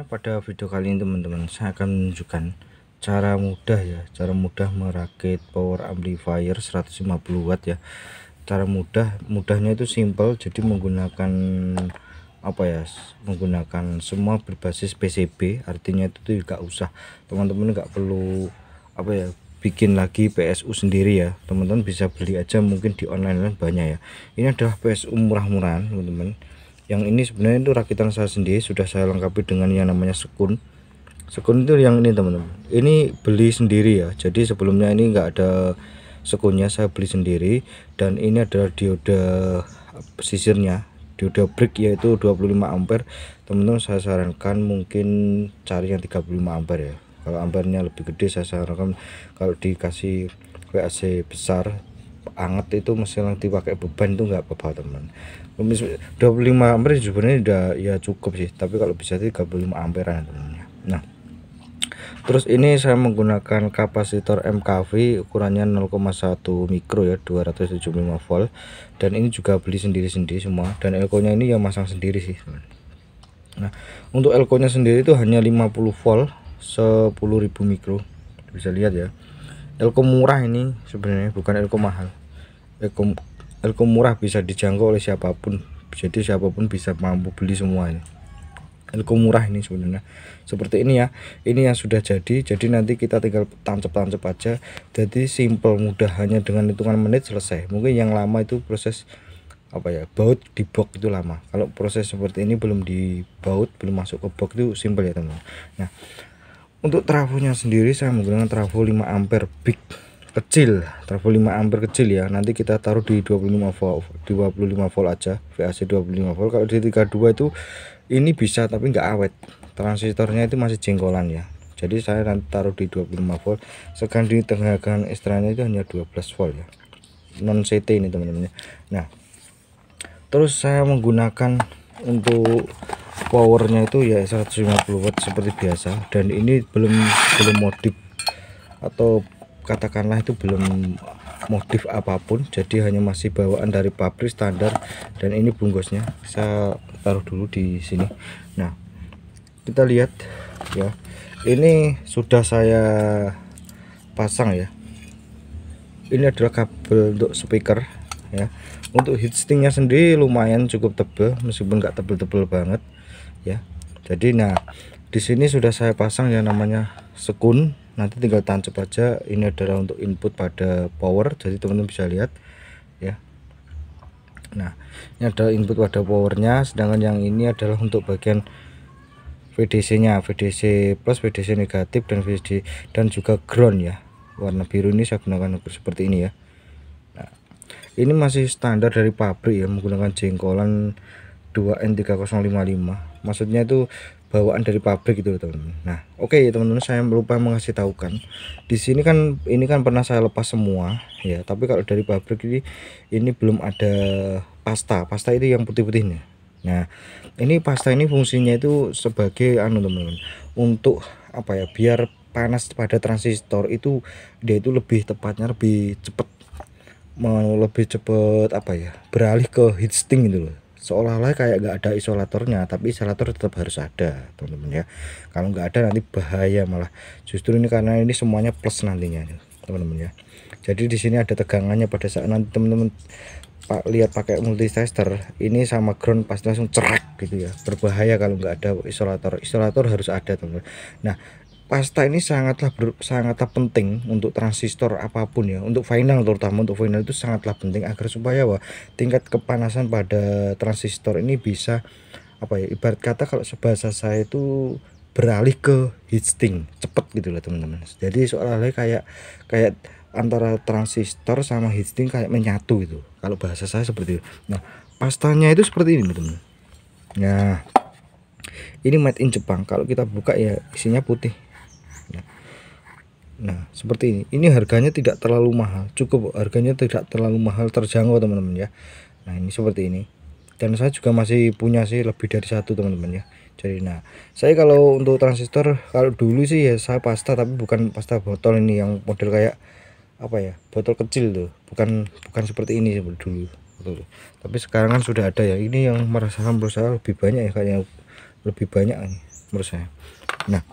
Oke, pada video kali ini teman-teman saya akan menunjukkan cara mudah ya, cara mudah merakit power amplifier 150 watt ya. Cara mudahnya itu simple, jadi menggunakan apa ya, menggunakan semua berbasis PCB. Artinya itu tuh nggak usah teman-teman, nggak perlu apa ya, bikin lagi PSU sendiri ya. Teman-teman bisa beli aja mungkin di online banyak ya. Ini adalah PSU murah-murahan teman-teman. Yang ini sebenarnya itu rakitan saya sendiri, sudah saya lengkapi dengan yang namanya sekun. Sekun itu yang ini teman-teman, ini beli sendiri ya. Jadi sebelumnya ini enggak ada sekunnya, saya beli sendiri. Dan ini adalah dioda sisirnya, dioda brick, yaitu 25 ampere. Teman-teman saya sarankan mungkin cari yang 35 ampere ya. Kalau ampernya lebih gede saya sarankan kalau dikasih VAC besar anget itu mesin nanti pakai beban itu nggak apa-apa teman. 25 ampere sebenarnya udah ya cukup sih, tapi kalau bisa 35 ampere teman-teman. Nah, terus ini saya menggunakan kapasitor MKV ukurannya 0,1 mikro ya, 275 volt. Dan ini juga beli sendiri-sendiri semua, dan elko-nya ini yang masang sendiri sih. Nah, untuk elko-nya sendiri itu hanya 50 volt 10.000 mikro. Bisa lihat ya. Elko murah ini sebenarnya, bukan elko mahal. Elko murah bisa dijangkau oleh siapapun, jadi siapapun bisa mampu beli semua ini. Elko murah ini sebenarnya seperti ini ya. Ini yang sudah jadi nanti kita tinggal tancap-tancap aja. Jadi simple, mudah, hanya dengan hitungan menit selesai. Mungkin yang lama itu proses apa ya, baut di box itu lama. Kalau proses seperti ini belum dibaut, belum masuk ke box itu simple ya teman. Nah, untuk trafonya sendiri saya menggunakan trafo 5 ampere big kecil, trafo 5 ampere kecil ya. Nanti kita taruh di 25 volt aja, VAC 25 volt. Kalau di 32 itu ini bisa tapi nggak awet, transistornya itu masih jengkolan ya. Jadi saya nanti taruh di 25 volt. Sekarang di tegangan ekstranya itu hanya 12 volt ya, non CT ini teman-teman. Nah, terus saya menggunakan untuk powernya itu ya 150 watt seperti biasa, dan ini belum modif atau katakanlah itu belum modif apapun, jadi hanya masih bawaan dari pabrik standar. Dan ini bungkusnya saya taruh dulu di sini. Nah, kita lihat ya, ini sudah saya pasang ya. Ini adalah kabel untuk speaker ya. Untuk heatsinknya sendiri lumayan cukup tebal, meskipun nggak tebel-tebel banget ya. Jadi nah, di sini sudah saya pasang yang namanya sekun. Nanti tinggal tancap aja. Ini adalah untuk input pada power, jadi teman-teman bisa lihat ya. Nah, ini adalah input pada powernya, sedangkan yang ini adalah untuk bagian VDC nya, VDC plus, VDC negatif, dan VDC dan juga ground ya. Warna biru ini saya gunakan seperti ini ya. Nah, ini masih standar dari pabrik ya, menggunakan jengkolan 2N3055. Maksudnya itu bawaan dari pabrik itu teman-teman. Nah, oke ya teman-teman, saya lupa mengasih tahu kan. Di sini kan ini kan pernah saya lepas semua ya, tapi kalau dari pabrik ini belum ada pasta. Pasta itu yang putih-putihnya. Nah, ini pasta ini fungsinya itu sebagai teman-teman, untuk apa ya, biar panas pada transistor itu dia itu lebih tepatnya lebih cepat, lebih cepat apa ya, beralih ke heatsink gitu loh. Seolah-olah kayak nggak ada isolatornya, tapi isolator tetap harus ada teman-teman ya. Kalau nggak ada nanti bahaya malah. Justru ini karena ini semuanya plus nantinya teman-teman ya. Jadi di sini ada tegangannya pada saat nanti teman-teman lihat pakai multitester ini sama ground pasti langsung cerak gitu ya. Berbahaya kalau nggak ada isolator. Isolator harus ada teman-teman. Nah, pasta ini sangatlah penting untuk transistor apapun ya, untuk final, terutama untuk final itu sangatlah penting agar supaya tingkat kepanasan pada transistor ini bisa apa ya, ibarat kata kalau bahasa saya itu beralih ke heatsink cepet gitu loh teman-teman. Jadi soalnya kayak antara transistor sama heatsink kayak menyatu gitu, kalau bahasa saya seperti itu. Nah, pastanya itu seperti ini teman-teman. Nah, ini made in Jepang. Kalau kita buka ya isinya putih. Nah, seperti ini harganya tidak terlalu mahal, cukup harganya tidak terlalu mahal, terjangkau teman-teman ya. Nah, ini seperti ini, dan saya juga masih punya sih lebih dari satu teman-teman ya. Jadi nah, saya kalau untuk transistor, kalau dulu sih ya saya pasta, tapi bukan pasta botol ini yang model kayak apa ya, botol kecil tuh, bukan seperti ini seperti dulu betul. Tapi sekarang kan sudah ada ya, ini yang merasakan berusaha lebih banyak ya, kayaknya lebih banyak nih. menurut saya. Nah,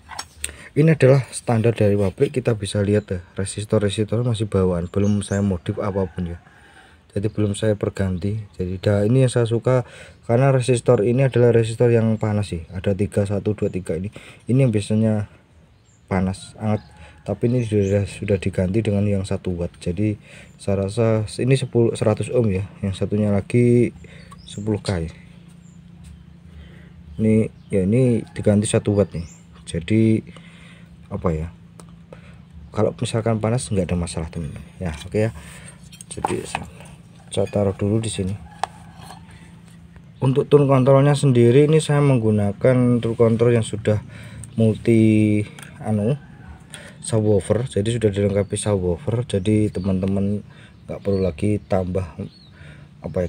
ini adalah standar dari pabrik, kita bisa lihat ya, resistor masih bawaan, belum saya modif apapun ya, jadi belum saya perganti. Jadi ini yang saya suka karena resistor ini adalah resistor yang panas sih, ada 3 1 2 3 ini yang biasanya panas hangat, tapi ini sudah diganti dengan yang 1 watt. Jadi saya rasa ini 100 ohm ya, yang satunya lagi 10k ya. Ini diganti 1 watt nih. Jadi apa ya, kalau misalkan panas nggak ada masalah teman-teman ya. Oke ya, jadi saya taruh dulu di sini. Untuk tune kontrolnya sendiri ini saya menggunakan tune control yang sudah multi subwoofer, jadi sudah dilengkapi subwoofer, jadi teman-teman nggak perlu lagi tambah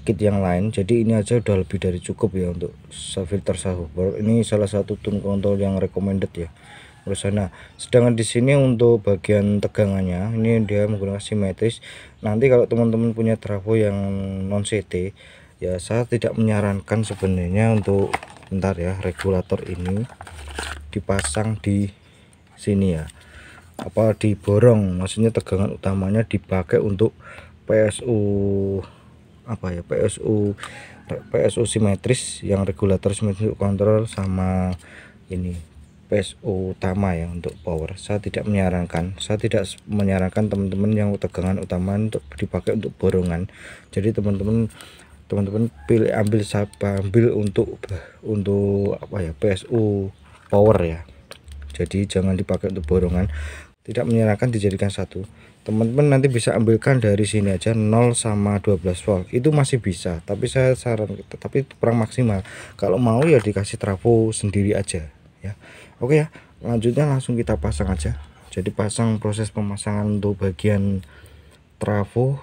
kit yang lain. Jadi ini aja udah lebih dari cukup ya untuk filter subwoofer. Ini salah satu tune control yang recommended ya menurut saya. Sedangkan di sini untuk bagian tegangannya ini dia menggunakan simetris. Nanti kalau teman-teman punya trafo yang non CT ya, saya tidak menyarankan sebenarnya untuk bentar ya, regulator ini dipasang di sini ya, diborong, maksudnya tegangan utamanya dipakai untuk PSU PSU simetris, yang regulator simetris kontrol sama ini PSU utama ya untuk power. Saya tidak menyarankan teman-teman yang tegangan utama untuk dipakai untuk borongan. Jadi teman-teman ambil untuk PSU power ya. Jadi jangan dipakai untuk borongan. Tidak menyarankan dijadikan satu. Teman-teman nanti bisa ambilkan dari sini aja 0 sama 12 volt itu masih bisa, tapi saya saran tapi kurang maksimal. Kalau mau ya dikasih trafo sendiri aja ya. Oke ya, lanjutnya langsung kita pasang aja. Jadi proses pemasangan untuk bagian trafo,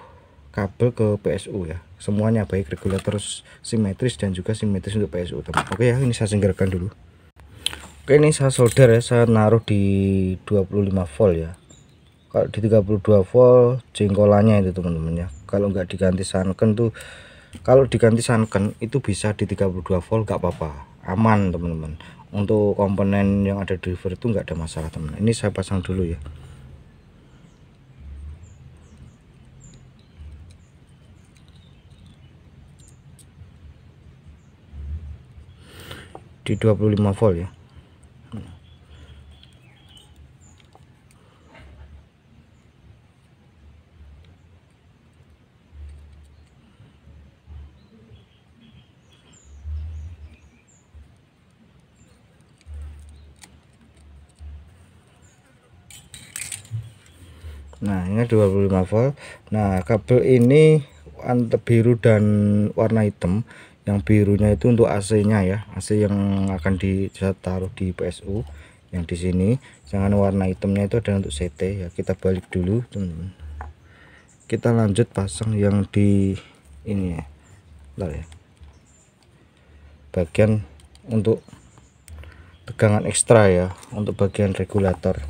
kabel ke PSU ya, semuanya baik regulator simetris dan juga simetris untuk PSU teman. Oke ya, ini saya singkirkan dulu. Oke, ini saya solder ya, saya naruh di 25 volt ya. Kalau di 32 volt jengkolannya itu teman-teman ya. Kalau nggak diganti sanken tuh, kalau diganti sanken itu bisa di 32 volt nggak apa-apa, aman teman-teman. Untuk komponen yang ada di driver itu nggak ada masalah teman. Ini saya pasang dulu ya. Di 25 volt ya. Nah, ini 25 volt. Nah, kabel ini antara biru dan warna hitam. Yang birunya itu untuk AC-nya ya, AC yang akan ditaruh di PSU yang di sini. Jangan warna hitamnya itu adalah untuk CT ya. Kita balik dulu teman-teman. Kita lanjut pasang yang di ini ya. Bentar ya. Bagian untuk tegangan ekstra ya, untuk bagian regulator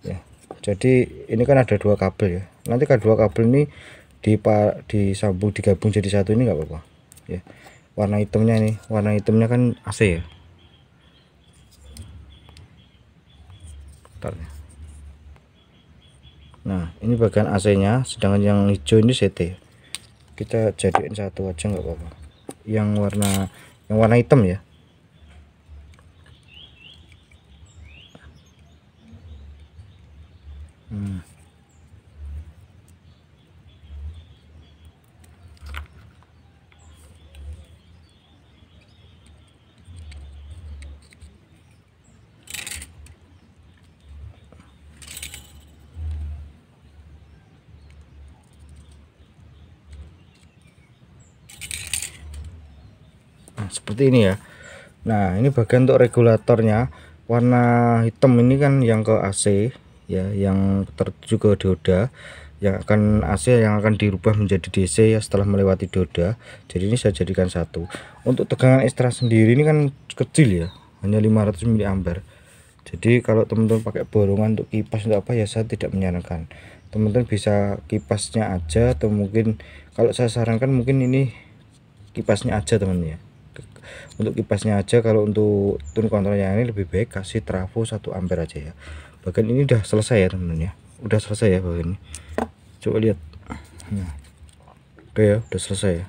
ya. Jadi ini kan ada 2 kabel ya, nanti kedua kabel ini digabung jadi satu, ini nggak apa-apa ya. Warna hitamnya kan AC ya. Bentar ya. Nah, ini bagian AC nya, sedangkan yang hijau ini CT. Kita jadiin satu aja nggak apa-apa, yang warna hitam ya. Nah, seperti ini ya. Nah, ini bagian untuk regulatornya, warna hitam ini kan yang ke AC ya, yang tertuju ke dioda, yang akan AC yang akan dirubah menjadi DC ya setelah melewati dioda. Jadi ini saya jadikan satu. Untuk tegangan ekstra sendiri ini kan kecil ya, hanya 500 mA. Jadi kalau teman-teman pakai borongan untuk kipas untuk apa ya, saya tidak menyarankan. Teman-teman bisa kipasnya aja, atau mungkin kalau saya sarankan mungkin ini kipasnya aja teman ya. untuk kipasnya aja. Kalau untuk tune kontrolnya ini lebih baik kasih trafo 1 ampere aja ya. Bagian ini udah selesai ya teman-teman ya, udah selesai ya bagian ini, coba lihat. Nah, oke ya, udah selesai ya.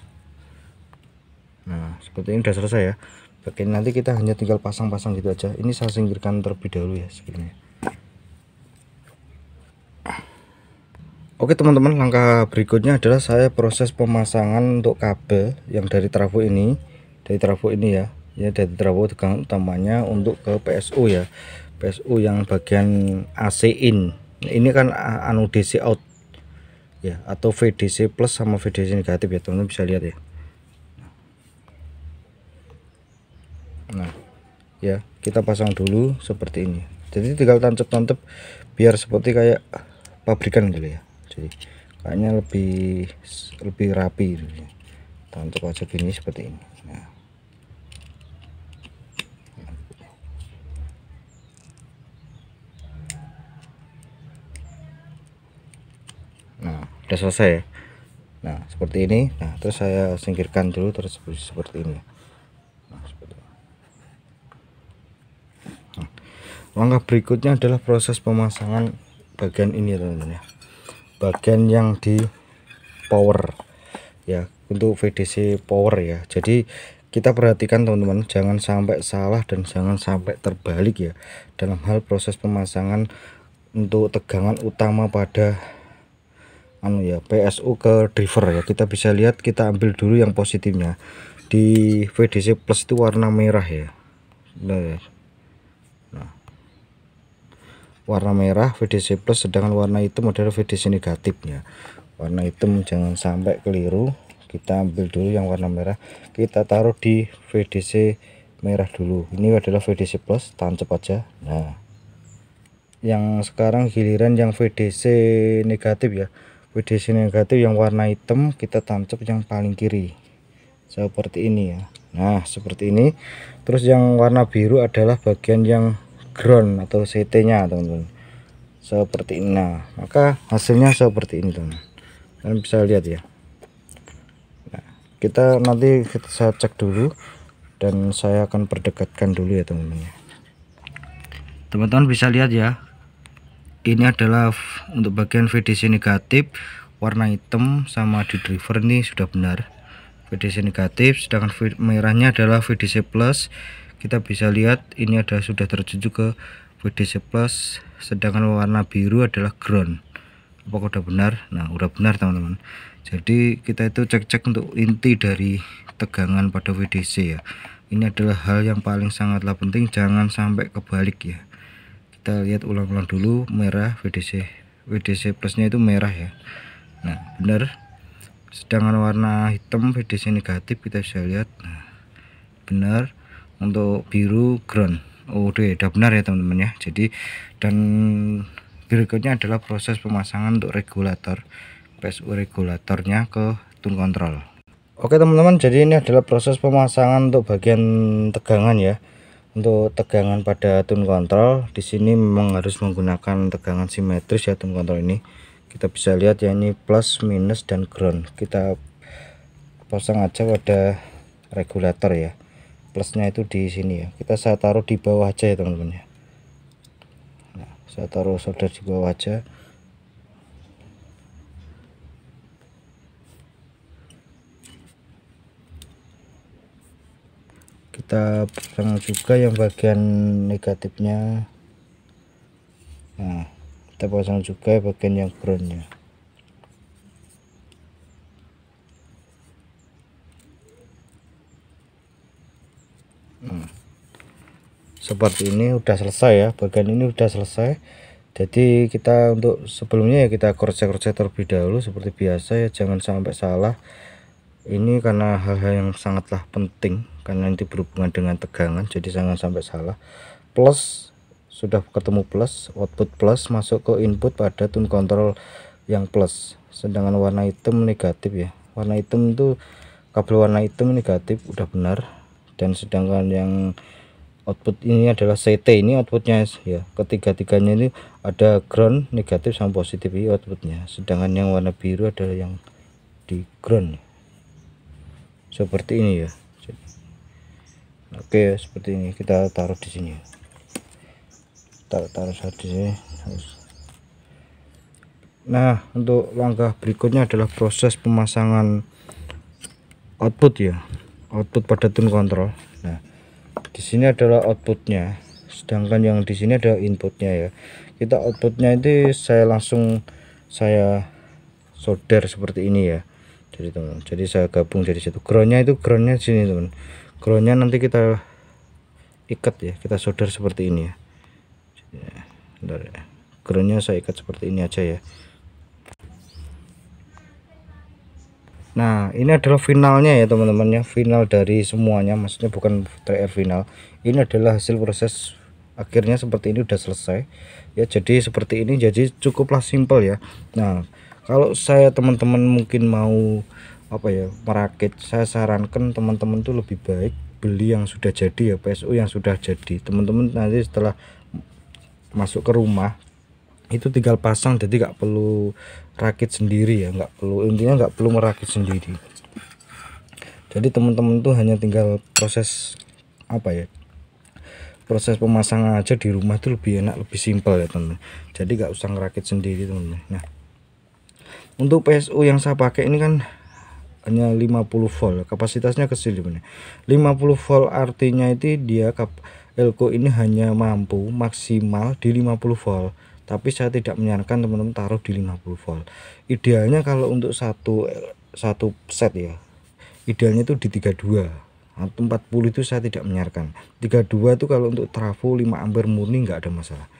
Nah seperti ini udah selesai ya. Bagian nanti kita hanya tinggal pasang-pasang gitu aja. Ini saya singkirkan terlebih dahulu ya sebelumnya. Oke teman-teman, langkah berikutnya adalah saya proses pemasangan untuk kabel yang dari trafo ini, ya, dari trafo tegangan utamanya untuk ke PSU ya, PSU yang bagian AC in. Ini kan anu DC out ya, atau VDC plus sama VDC negatif ya teman-teman, bisa lihat ya. Nah ya, kita pasang dulu seperti ini. Jadi tinggal tancap-tancap biar seperti kayak pabrikan gitu ya. Jadi kayaknya lebih rapi gitu ya. Tancap aja gini seperti ini. Nah udah selesai ya. Nah seperti ini. Nah terus saya singkirkan dulu, terus seperti ini. Langkah berikutnya adalah proses pemasangan bagian ini teman-teman ya, bagian yang di power ya, untuk VDC power ya. Jadi kita perhatikan teman-teman, jangan sampai salah dan jangan sampai terbalik ya dalam hal proses pemasangan untuk tegangan utama pada anu ya, PSU ke driver ya. Kita bisa lihat, kita ambil dulu yang positifnya di VDC plus itu warna merah ya. Nah, warna merah VDC plus, sedangkan warna hitam adalah VDC negatifnya. Warna hitam jangan sampai keliru, kita ambil dulu yang warna merah, kita taruh di VDC merah dulu. Ini adalah VDC plus, tancap aja. Nah yang sekarang giliran yang VDC negatif ya, VDC negatif yang warna hitam kita tancap yang paling kiri seperti ini ya. Nah seperti ini. Terus yang warna biru adalah bagian yang ground atau CT nya teman-teman, seperti ini. Nah maka hasilnya seperti ini teman-teman, kalian bisa lihat ya. Nah, kita nanti saya cek dulu dan saya akan perdekatkan dulu ya teman-teman. Teman-teman bisa lihat ya, ini adalah untuk bagian VDC negatif warna hitam sama di driver ini sudah benar VDC negatif, sedangkan merahnya adalah VDC plus. Kita bisa lihat ini ada sudah tertuju ke VDC plus, sedangkan warna biru adalah ground. Apakah udah benar? Nah udah benar teman-teman. Jadi kita itu cek-cek untuk inti dari tegangan pada VDC ya. Ini adalah hal yang paling sangatlah penting, jangan sampai kebalik ya. Kita lihat ulang-ulang dulu, merah VDC plusnya itu merah ya. Nah benar, sedangkan warna hitam VDC negatif kita bisa lihat. Nah benar, untuk biru ground. Udah benar ya teman-teman ya. Jadi dan berikutnya adalah proses pemasangan untuk regulator PSU regulatornya ke tune control. Oke teman-teman, jadi ini adalah proses pemasangan untuk bagian tegangan ya. Untuk tegangan pada tune control di sini memang harus menggunakan tegangan simetris ya tune control ini. Kita bisa lihat ya, ini plus, minus dan ground. Kita pasang aja pada regulator ya. Plusnya itu di sini ya, saya taruh di bawah aja ya teman-teman ya. Nah, saya taruh solder di bawah aja. Kita pasang juga yang bagian negatifnya. Nah kita pasang juga bagian yang groundnya. Seperti ini udah selesai ya, bagian ini udah selesai. Jadi kita untuk sebelumnya ya kita cross-check terlebih dahulu seperti biasa ya, jangan sampai salah. Ini karena hal-hal yang sangatlah penting, karena nanti berhubungan dengan tegangan, jadi jangan sampai salah. Plus sudah ketemu plus, output plus masuk ke input pada tune control yang plus, sedangkan warna hitam negatif ya. Warna hitam itu kabel warna hitam negatif udah benar, dan sedangkan yang output ini adalah CT, ini outputnya ya. Ketiga-tiganya ini ada ground, negatif sama positif ini outputnya, sedangkan yang warna biru adalah yang di ground seperti ini ya. Oke, seperti ini. Kita taruh di sini. Taruh di sini. Nah, untuk langkah berikutnya adalah proses pemasangan output ya, output pada tune control. Nah, di sini adalah outputnya, sedangkan yang di sini adalah inputnya ya. Kita outputnya itu saya solder seperti ini ya. Jadi teman, jadi saya gabung dari situ. Groundnya di sini teman. Groundnya nanti kita ikat ya, kita solder seperti ini ya. Bentar ya. Groundnya saya ikat seperti ini aja ya. Nah, ini adalah finalnya ya teman-teman ya, final dari semuanya, maksudnya bukan try final. Ini adalah hasil proses akhirnya seperti ini, udah selesai ya. Jadi seperti ini, jadi cukuplah simple ya. Nah, kalau saya teman-teman mungkin mau apa ya, merakit, saya sarankan teman-teman tuh lebih baik beli yang sudah jadi ya, PSU yang sudah jadi. Teman-teman nanti setelah masuk ke rumah itu tinggal pasang, jadi nggak perlu rakit sendiri ya, intinya nggak perlu merakit sendiri. Jadi teman-teman tuh hanya tinggal proses apa ya, proses pemasangan aja di rumah itu lebih enak, lebih simpel ya teman-teman. Jadi nggak usah ngerakit sendiri teman-teman. Nah, untuk PSU yang saya pakai ini kan hanya 50 volt, kapasitasnya kecil teman-teman. 50 volt artinya itu dia elko ini hanya mampu maksimal di 50 volt, tapi saya tidak menyarankan teman-teman taruh di 50 volt. Idealnya kalau untuk satu set ya, idealnya itu di 32 atau 40, itu saya tidak menyarankan. 32 itu kalau untuk trafo 5 ampere murni nggak ada masalah.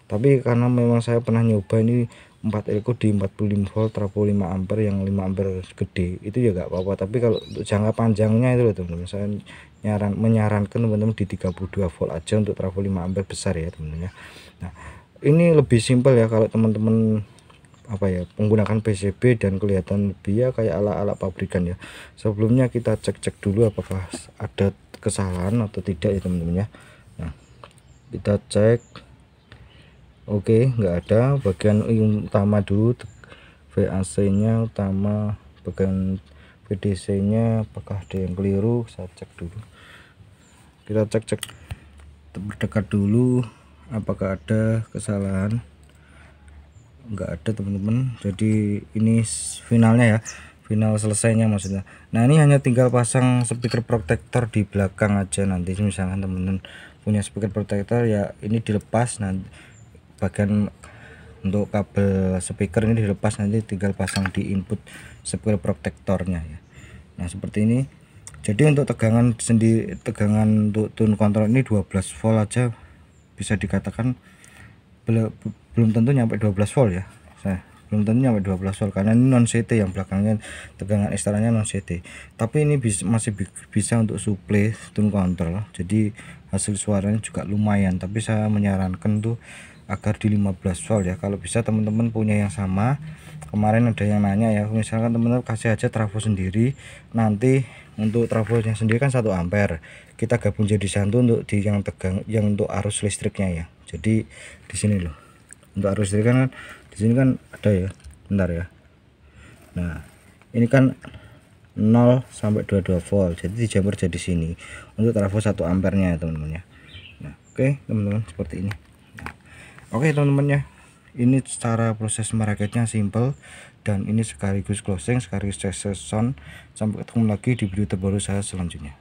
Tapi karena memang saya pernah nyoba ini 4 elko di 45 volt trafo 5 ampere, yang 5 ampere gede itu ya nggak apa-apa. Tapi kalau untuk jangka panjangnya itu loh teman-teman, saya menyarankan teman-teman di 32 volt aja untuk trafo 5 ampere besar ya teman-teman ya. Nah, ini lebih simpel ya kalau teman-teman apa ya, menggunakan PCB dan kelihatan lebih ya kayak ala-ala pabrikan ya. Sebelumnya kita cek dulu apakah ada kesalahan atau tidak ya teman-teman ya. Nah, kita cek. Oke, nggak ada. Bagian utama dulu, VAC nya utama, bagian VDC nya apakah ada yang keliru, saya cek dulu. Kita cek berdekat dulu apakah ada kesalahan. Enggak ada teman-teman. Jadi ini finalnya ya, final selesainya maksudnya. Nah, ini hanya tinggal pasang speaker protector di belakang aja. Nanti misalkan teman-teman punya speaker protector ya, ini dilepas, nanti bagian untuk kabel speaker ini dilepas, nanti tinggal pasang di input speaker protectornya ya. Nah, seperti ini. Jadi untuk tegangan sendiri, tegangan untuk tune control ini 12 volt aja bisa dikatakan, belum tentu nyampe 12 volt ya. Belum tentu nyampe 12 volt karena ini non CT, yang belakangnya tegangan ekstranya non CT. Tapi ini masih bisa untuk suplai tune control. Jadi hasil suaranya juga lumayan, tapi saya menyarankan tuh agar di 15 volt ya. Kalau bisa teman-teman punya yang sama. Kemarin ada yang nanya ya, misalkan teman-teman kasih aja trafo sendiri, nanti untuk trafonya sendiri kan 1 ampere, kita gabung jadi satu untuk di yang untuk arus listriknya ya. Jadi di sini loh, untuk arus listrik kan di sini kan ada ya, bentar ya. Nah, ini kan 0 sampai 22 volt, jadi dijamur jadi sini untuk trafo 1 ampernya ya teman-teman ya. Nah, oke teman-teman, seperti ini. Oke teman-teman ya, ini cara proses merakitnya simple, dan ini sekaligus closing, sekaligus session. Sampai ketemu lagi di video terbaru saya selanjutnya.